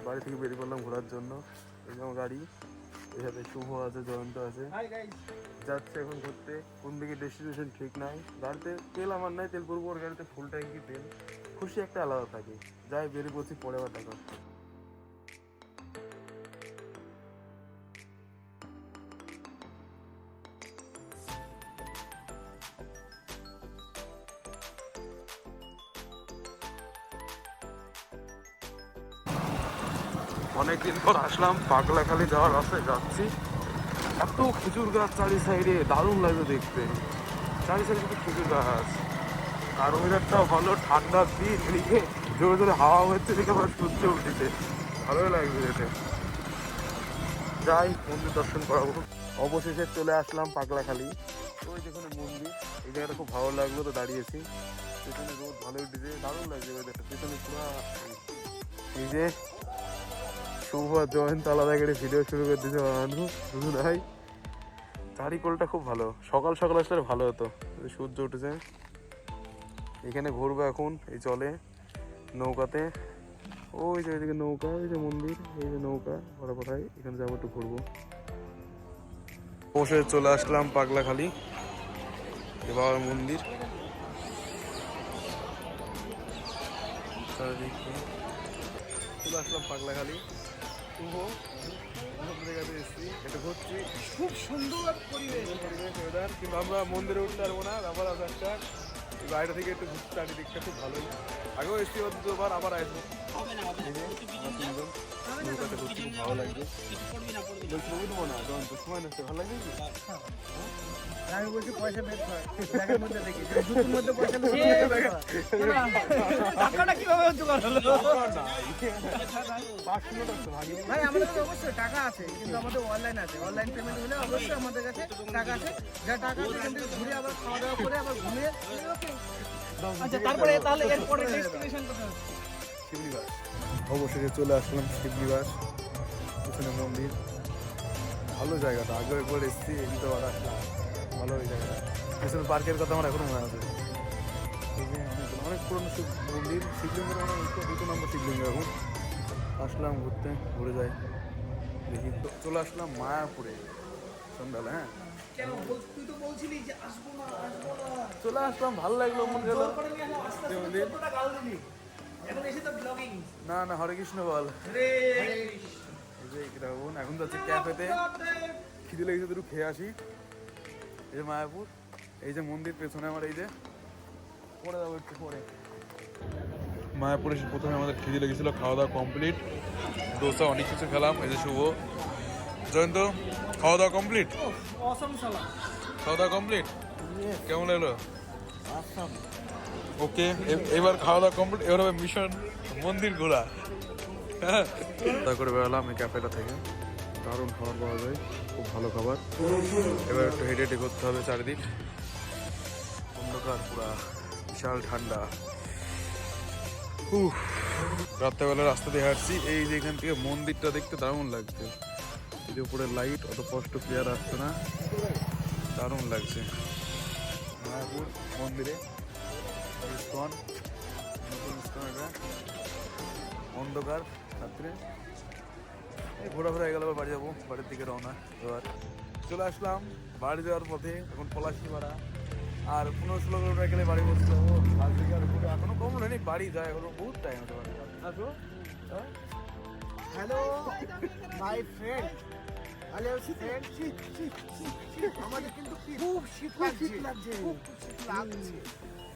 বাড়ি থেকে বেরিয়ে পড়লাম ঘোরার জন্য। এই যেমন গাড়ি, এর সাথে শুভ আছে, জয়ন্ত আছে, যাচ্ছে এখন ঘুরতে। কোন দিকে ডেস্টিনেশন ঠিক নাই। গাড়িতে তেল আমার নাই, তেল পড়বো ওর গাড়িতে ফুল ট্যাঙ্কি তেল। খুশি একটা আলাদা থাকে। যাই বেরিয়ে পড়ছি, পরে আবার দেখা। অনেকদিন পর আসলাম পাগলাখালি যাওয়ার রাস্তায় যাচ্ছি। এত খেজুর গাছ চারি সাইডে, দারুণ লাগবে দেখতে। চারি সাইডে কিন্তু খেজুর গাছ, আর ওয়েদারটাও ভালো, ঠান্ডার দিন। এদিকে জোরে জোরে হাওয়া হচ্ছে, এদিকে আবার সূর্য উঠেছে, ভালোই লাগবে যেতে। যাই মন্দির দর্শন করাবো। অবশেষে চলে আসলাম পাগলাখালি। ওই দেখুন মন্দির, এই জায়গাটা খুব ভালো লাগলো তো দাঁড়িয়েছি। পেছনে রোদ ভালো উঠেছে, দারুণ লাগছে ওয়েদারটা। পেছনে পুরো এই যে শুভ জয়ন্ত আলাদা করে ভিডিও শুরু করে দিতে বুঝু নাই। চারিকোলটা খুব ভালো, সকাল সকাল আসলে ভালো হতো। সূর্য উঠেছে, এখানে ঘুরবো এখন এই চলে নৌকাতে। ওই যে ওইদিকে নৌকা, ওই যে মন্দির, এই যে নৌকা ওরা কোথায়, এখানে যাবো একটু ঘুরবো। বসে চলে আসলাম পাগলাখালি, বাবার মন্দির। চলে আসলাম পাগলাখালি, শুভ এসেছি, এটা ঘুরছি। খুব সুন্দর পরিবেশ ওয়েদার, কিন্তু আমরা মন্দিরে উঠতে পারবো না, ব্যাপার আছে একটা। বাইরে থেকে একটু ঘুরতে, চারিদিকটা খুব ভালোই। আগেও এসেছি দুবার, আবার আসবো। নৌকাতে ঘুরতে খুব ভালো লাগবে। বলছি উঠবো না, যখন সময় নষ্ট ভালো লাগবে কি? আমি বলছি পয়সা বের কর, ব্যাগের মধ্যে দেখি জুতোর মধ্যে পয়সা টাকাটা কিভাবে জোগাড় হলো? ভাই আমাদের কাছে অবশ্যই টাকা আছে, কিন্তু আমাদের অনলাইন আছে। অনলাইন পেমেন্ট হলে অবশ্যই আমাদের কাছে টাকা আছে। যা টাকা আছে সেখান থেকে ঘুরে আবার খাওয়া দাওয়া করে আবার ঘুমিয়ে। আচ্ছা, তারপরে তাহলে এরপরে ডেস্টিনেশন কোথায়? শিবনিবাস। অবশেষে চলে আসলাম শিবনিবাস, পিছনে মন্দির। ভালো জায়গাটা, আগে একবার এসেছি, এদিকে আবার আসলাম। ভালো ওই জায়গাটা, পিছনে পার্কের কথা আমার এখনো মনে আছে। অনেক পুরনো শিব মন্দির, শিবলিঙ্গের মানে 2 নম্বর শিবলিঙ্গ। এখন আসলাম ঘুরতে, ঘুরে যাই দেখি। চলে আসলাম মায়াপুরে সন্ধ্যাবেলা। হ্যাঁ তুই তো বলছিলি যে আসবো না আসবো না, চলে আসলাম, ভালো লাগলো মনে গেল। না না, হরে কৃষ্ণ বল। এখন যাচ্ছে ক্যাফেতে, খিদে লেগেছে, একটু খেয়ে আসি। এই যে মায়াপুর, এই যে মন্দির পেছনে আমার, এই যে পরে যাবো একটু পরে। মায়াপুরে এসে প্রথমে আমাদের খিদে লেগেছিল, খাওয়া দাওয়া কমপ্লিট, দোসা অনেক কিছু খেলাম। এই যে শুভ, জয়ন্ত, খাওয়া দাওয়া কমপ্লিট? খাওয়া দাওয়া কমপ্লিট, কেমন লাগলো? ওকে, এবার খাওয়া দাওয়া কমপ্লিট, এবার হবে মিশন মন্দির ঘোরা। হ্যাঁ, করে বেরোলাম এই ক্যাফেটা থেকে। দারুণ খাবার পাওয়া যায়, খুব ভালো খাবার। এবার একটু হেঁটে হেঁটে করতে হবে চারিদিক, অন্ধকার পুরা, বিশাল ঠান্ডা। রাত্রেবেলা রাস্তা দিয়ে হাঁটছি, এই যে এখান থেকে মন্দিরটা দেখতে দারুণ লাগছে। এই যে উপরে লাইট, অত স্পষ্ট ক্লিয়ার আসছে না, দারুণ লাগছে। মায়াপুর মন্দিরে ইস্কন, নতুন ইস্কন এটা, অন্ধকার রাত্রে। ঘোরাফেরা হয়ে গেল, বাড়ি যাবো, বাড়ির দিকে রওনা। এবার চলে আসলাম বাড়ি যাওয়ার পথে, এখন পলাশি ভাড়া আর 15-16 কিলোমিটার গেলে বাড়ি বসতে যাবো। আর দিকে আর ঘুরে এখনো কম হয়নি, বাড়ি যায় এখনো বহুত টাইম হতে পারে। আসো। Hello my friend, hello friend, আমাদের কিন্তু খুব শীত লাগছে, খুব শীত লাগছে।